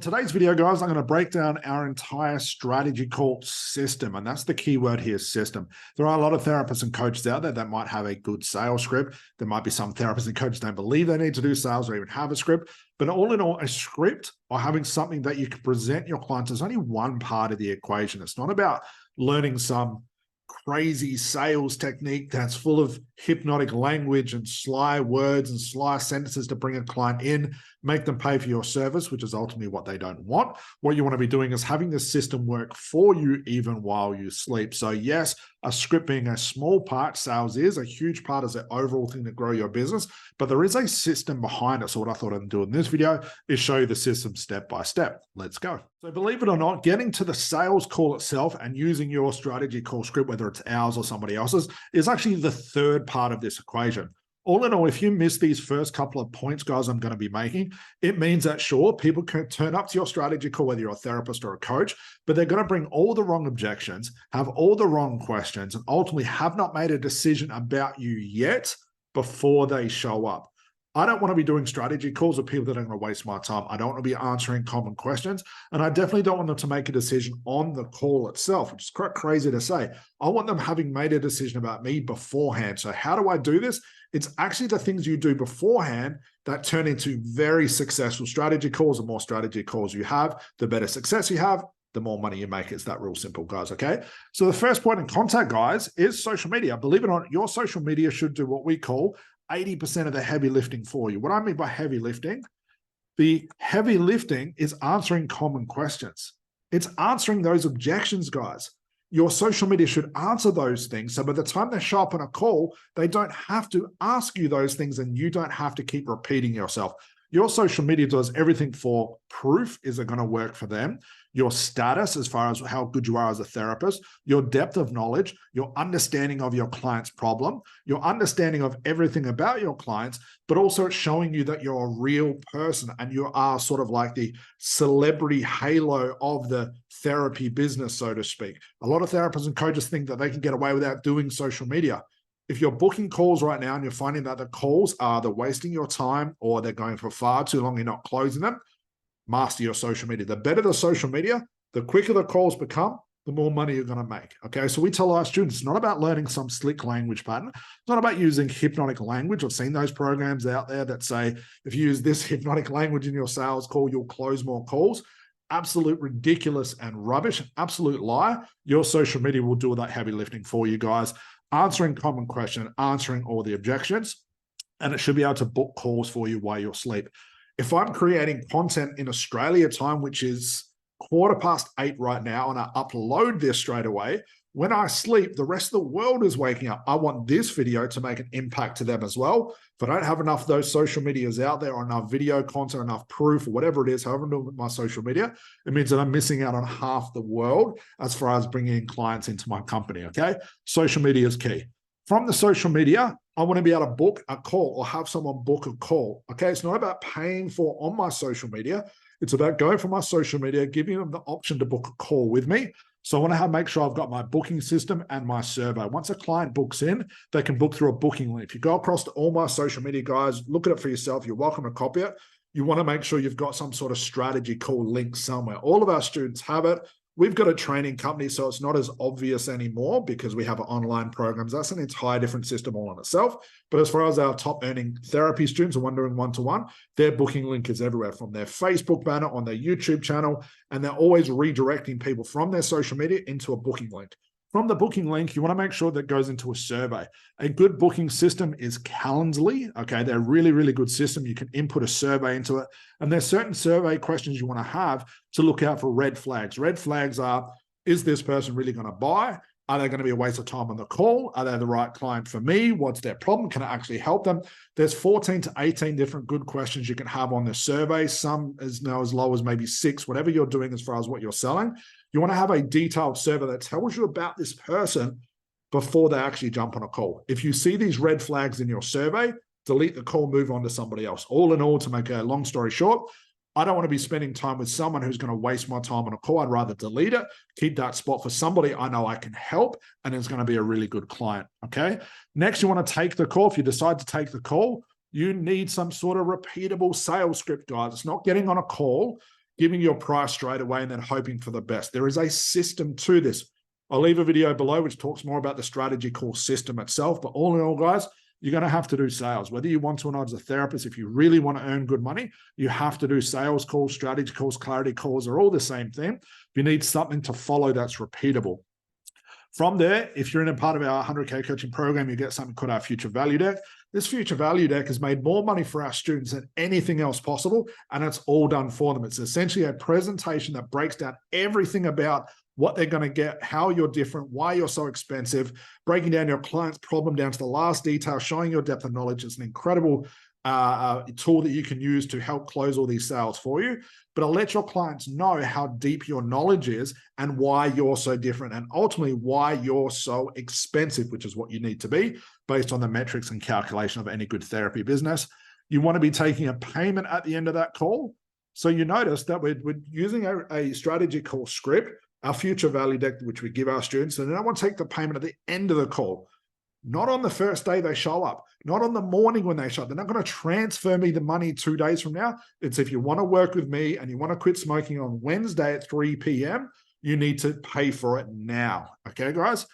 today's video, guys, I'm going to break down our entire strategy called system. And that's the key word here, system. There are a lot of therapists and coaches out there that might have a good sales script. There might be some therapists and coaches don't believe they need to do sales or even have a script. But all in all, a script or having something that you can present your clients is only one part of the equation. It's not about learning some crazy sales technique that's full of hypnotic language and sly words and sly sentences to bring a client in, make them pay for your service, which is ultimately what they don't want. What you want to be doing is having the system work for you even while you sleep. So yes, a script being a small part, sales is a huge part as an overall thing to grow your business, but there is a system behind it. So what I thought I'd do in this video is show you the system step by step. Let's go. So believe it or not, getting to the sales call itself and using your strategy call script, whether it's ours or somebody else's, is actually the third part of this equation. All in all, if you miss these first couple of points, guys, I'm going to be making, it means that sure, people can turn up to your strategy call, whether you're a therapist or a coach, but they're going to bring all the wrong objections, have all the wrong questions, and ultimately have not made a decision about you yet before they show up. I don't want to be doing strategy calls with people that are going to waste my time. I don't want to be answering common questions. And I definitely don't want them to make a decision on the call itself, which is quite crazy to say. I want them having made a decision about me beforehand. So how do I do this? It's actually the things you do beforehand that turn into very successful strategy calls. The more strategy calls you have, the better success you have, the more money you make. It's that real simple, guys, okay? So the first point in contact, guys, is social media. Believe it or not, your social media should do what we call 80% of the heavy lifting for you. What I mean by heavy lifting, the heavy lifting is answering common questions. It's answering those objections, guys. Your social media should answer those things. So by the time they show up on a call, they don't have to ask you those things and you don't have to keep repeating yourself. Your social media does everything for proof. Is it going to work for them? Your status, as far as how good you are as a therapist, your depth of knowledge, your understanding of your client's problem, your understanding of everything about your clients, but also it's showing you that you're a real person and you are sort of like the celebrity halo of the therapy business, so to speak. A lot of therapists and coaches think that they can get away without doing social media. If you're booking calls right now and you're finding that the calls are they're wasting your time or they're going for far too long, you're not closing them, master your social media. The better the social media, the quicker the calls become, the more money you're going to make. Okay, so we tell our students it's not about learning some slick language pattern. It's not about using hypnotic language. I've seen those programs out there that say if you use this hypnotic language in your sales call, you'll close more calls. Absolute ridiculous and rubbish, absolute lie. Your social media will do all that heavy lifting for you guys, answering common questions, answering all the objections, and it should be able to book calls for you while you're asleep. If I'm creating content in Australia time, which is 8:15 right now, and I upload this straight away, when I sleep, the rest of the world is waking up. I want this video to make an impact to them as well. If I don't have enough of those social medias out there or enough video content, enough proof, or whatever it is, however I'm doing with my social media, it means that I'm missing out on half the world as far as bringing in clients into my company, okay? Social media is key. From the social media, I want to be able to book a call or have someone book a call, okay? It's not about paying for on my social media. It's about going from my social media, giving them the option to book a call with me. So I want to make sure I've got my booking system and my survey. Once a client books in, they can book through a booking link. If you go across to all my social media, guys, look at it for yourself. You're welcome to copy it. You want to make sure you've got some sort of strategy call link somewhere. All of our students have it. We've got a training company, so it's not as obvious anymore because we have online programs. That's an entire different system all on itself. But as far as our top earning therapy students, the one doing one-to-one, their booking link is everywhere, from their Facebook banner, on their YouTube channel, and they're always redirecting people from their social media into a booking link. From the booking link, you want to make sure that goes into a survey. A good booking system is Calendly. Okay, they're a really, really good system. You can input a survey into it. And there's certain survey questions you want to have to look out for red flags. Red flags are, is this person really going to buy? Are they going to be a waste of time on the call? Are they the right client for me? What's their problem? Can I actually help them? There's 14 to 18 different good questions you can have on the survey. Some as low as maybe 6, whatever you're doing as far as what you're selling. You want to have a detailed survey that tells you about this person before they actually jump on a call. If you see these red flags in your survey, delete the call, move on to somebody else. All in all, to make a long story short, I don't want to be spending time with someone who's going to waste my time on a call. I'd rather delete it, keep that spot for somebody I know I can help, and it's going to be a really good client, okay? Next, you want to take the call. If you decide to take the call, you need some sort of repeatable sales script, guys. It's not getting on a call giving your price straight away and then hoping for the best. There is a system to this. I'll leave a video below which talks more about the strategy call system itself. But all in all, guys, you're going to have to do sales. Whether you want to or not as a therapist, if you really want to earn good money, you have to do sales calls, strategy calls, clarity calls. They're all the same thing. You need something to follow that's repeatable. From there, if you're in a part of our 100K coaching program, you get something called our Future Value Deck. This Future Value Deck has made more money for our students than anything else possible, and it's all done for them. It's essentially a presentation that breaks down everything about what they're going to get, how you're different, why you're so expensive, breaking down your client's problem down to the last detail, showing your depth of knowledge. It's an incredible tool that you can use to help close all these sales for you. But I'll let your clients know how deep your knowledge is and why you're so different, and ultimately why you're so expensive, which is what you need to be based on the metrics and calculation of any good therapy business. You want to be taking a payment at the end of that call. So you notice that we're using a strategy call script, our Future Value Deck, which we give our students, and then I want to take the payment at the end of the call. Not on the first day they show up, not on the morning when they show up. They're not going to transfer me the money 2 days from now. It's if you want to work with me and you want to quit smoking on Wednesday at 3 p.m., you need to pay for it now. Okay, guys?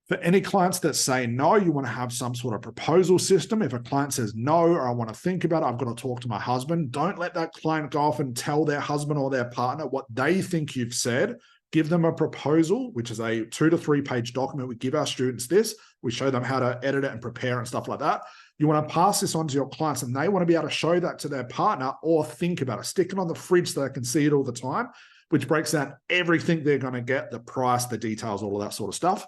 For any clients that say no, you want to have some sort of proposal system. If a client says no, or I want to think about it, I've got to talk to my husband, don't let that client go off and tell their husband or their partner what they think you've said. Give them a proposal, which is a 2 to 3 page document. We give our students this. We show them how to edit it and prepare and stuff like that. You want to pass this on to your clients, and they want to be able to show that to their partner or think about it. Stick it on the fridge so they can see it all the time, which breaks down everything they're going to get, the price, the details, all of that sort of stuff.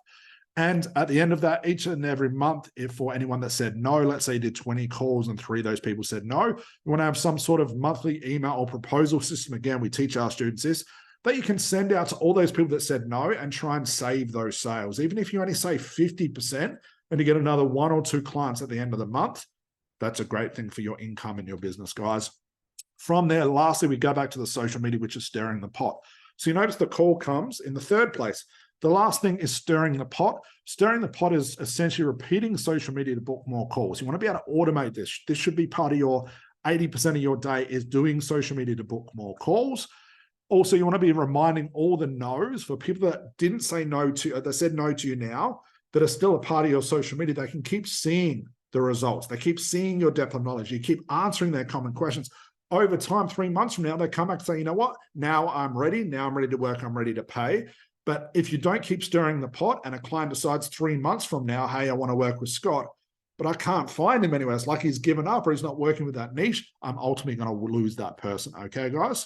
And at the end of that, each and every month, if for anyone that said no, let's say you did 20 calls and 3 of those people said no, you want to have some sort of monthly email or proposal system. Again, we teach our students this, that you can send out to all those people that said no and try and save those sales. Even if you only save 50% and you get another 1 or 2 clients at the end of the month, that's a great thing for your income and your business, guys. From there, lastly, we go back to the social media, which is stirring the pot. So you notice the call comes in the third place. The last thing is stirring the pot. Stirring the pot is essentially repeating social media to book more calls. You want to be able to automate this. This should be part of your 80% of your day is doing social media to book more calls. Also, you want to be reminding all the no's for people that didn't say no to, that said no to you now, that are still a part of your social media. They can keep seeing the results. They keep seeing your depth of knowledge. You keep answering their common questions. Over time, 3 months from now, they come back and say, you know what? Now I'm ready. Now I'm ready to work. I'm ready to pay. But if you don't keep stirring the pot and a client decides 3 months from now, hey, I want to work with Scott, but I can't find him anywhere. It's like he's given up or he's not working with that niche. I'm ultimately going to lose that person. Okay, guys?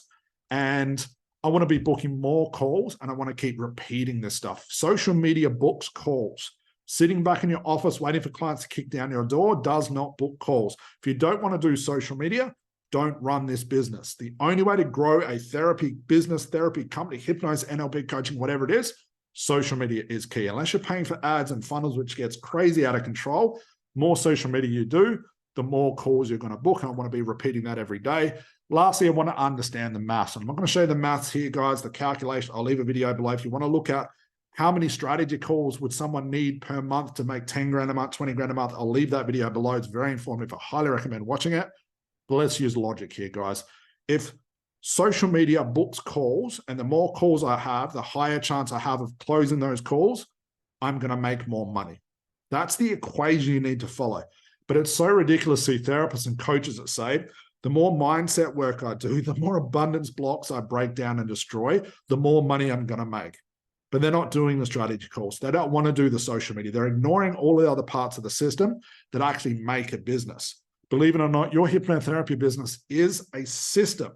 And I want to be booking more calls, and I want to keep repeating this stuff. Social media books calls. Sitting back in your office waiting for clients to kick down your door does not book calls. If you don't want to do social media, don't run this business. The only way to grow a therapy business, therapy company, hypnosis, NLP coaching, whatever it is, social media is key. Unless you're paying for ads and funnels, which gets crazy out of control, more social media you do, the more calls you're going to book. And I want to be repeating that every day. Lastly, I want to understand the maths. I'm not going to show you the maths here, guys, the calculation. I'll leave a video below if you want to look at how many strategy calls would someone need per month to make 10 grand a month, 20 grand a month. I'll leave that video below. It's very informative. I highly recommend watching it. But let's use logic here, guys. If social media books calls, and the more calls I have, the higher chance I have of closing those calls, I'm going to make more money. That's the equation you need to follow. But it's so ridiculous to see therapists and coaches that say, the more mindset work I do, the more abundance blocks I break down and destroy, the more money I'm going to make. But they're not doing the strategy calls. They don't want to do the social media. They're ignoring all the other parts of the system that actually make a business. Believe it or not, your hypnotherapy business is a system.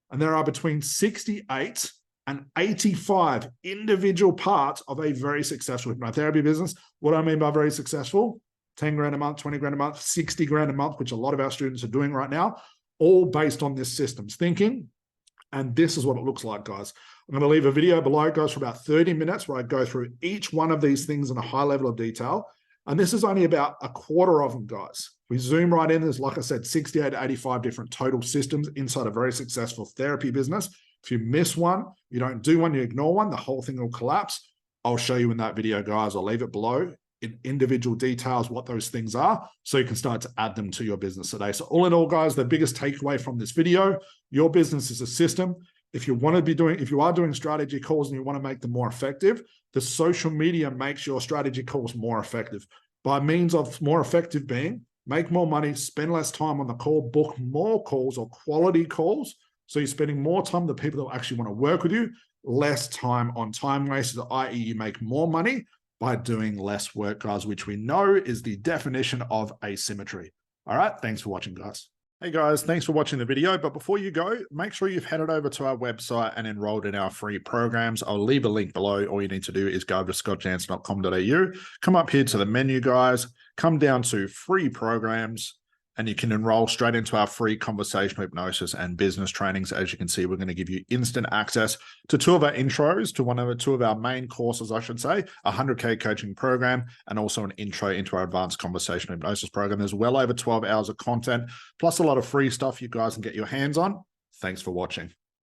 And there are between 68 and 85 individual parts of a very successful hypnotherapy business. What I mean by very successful, 10 grand a month, 20 grand a month, 60 grand a month, which a lot of our students are doing right now, all based on this systems thinking. And this is what it looks like, guys. I'm going to leave a video below. It goes for about 30 minutes where I go through each one of these things in a high level of detail. And this is only about a quarter of them, guys. We zoom right in. There's, like I said, 68 to 85 different total systems inside a very successful therapy business. If you miss one, you don't do one, you ignore one, the whole thing will collapse. I'll show you in that video, guys. I'll leave it below in individual details what those things are so you can start to add them to your business today. So all in all, guys, the biggest takeaway from this video, your business is a system. if you are doing strategy calls and you want to make them more effective, the social media makes your strategy calls more effective. By means of more effective being, make more money, spend less time on the call, book more calls or quality calls. So you're spending more time with the people that actually want to work with you, less time on time wasters, i.e. you make more money by doing less work, guys, which we know is the definition of asymmetry. All right, thanks for watching, guys. Hey guys, thanks for watching the video. But before you go, make sure you've headed over to our website and enrolled in our free programs. I'll leave a link below. All you need to do is go over to scottjansen.com.au, come up here to the menu, guys, come down to free programs, and you can enroll straight into our free conversational hypnosis and business trainings. As you can see, we're going to give you instant access to two of our intros to two of our main courses, I should say, a 100K coaching program, and also an intro into our advanced conversational hypnosis program. There's well over 12 hours of content, plus a lot of free stuff you guys can get your hands on. Thanks for watching.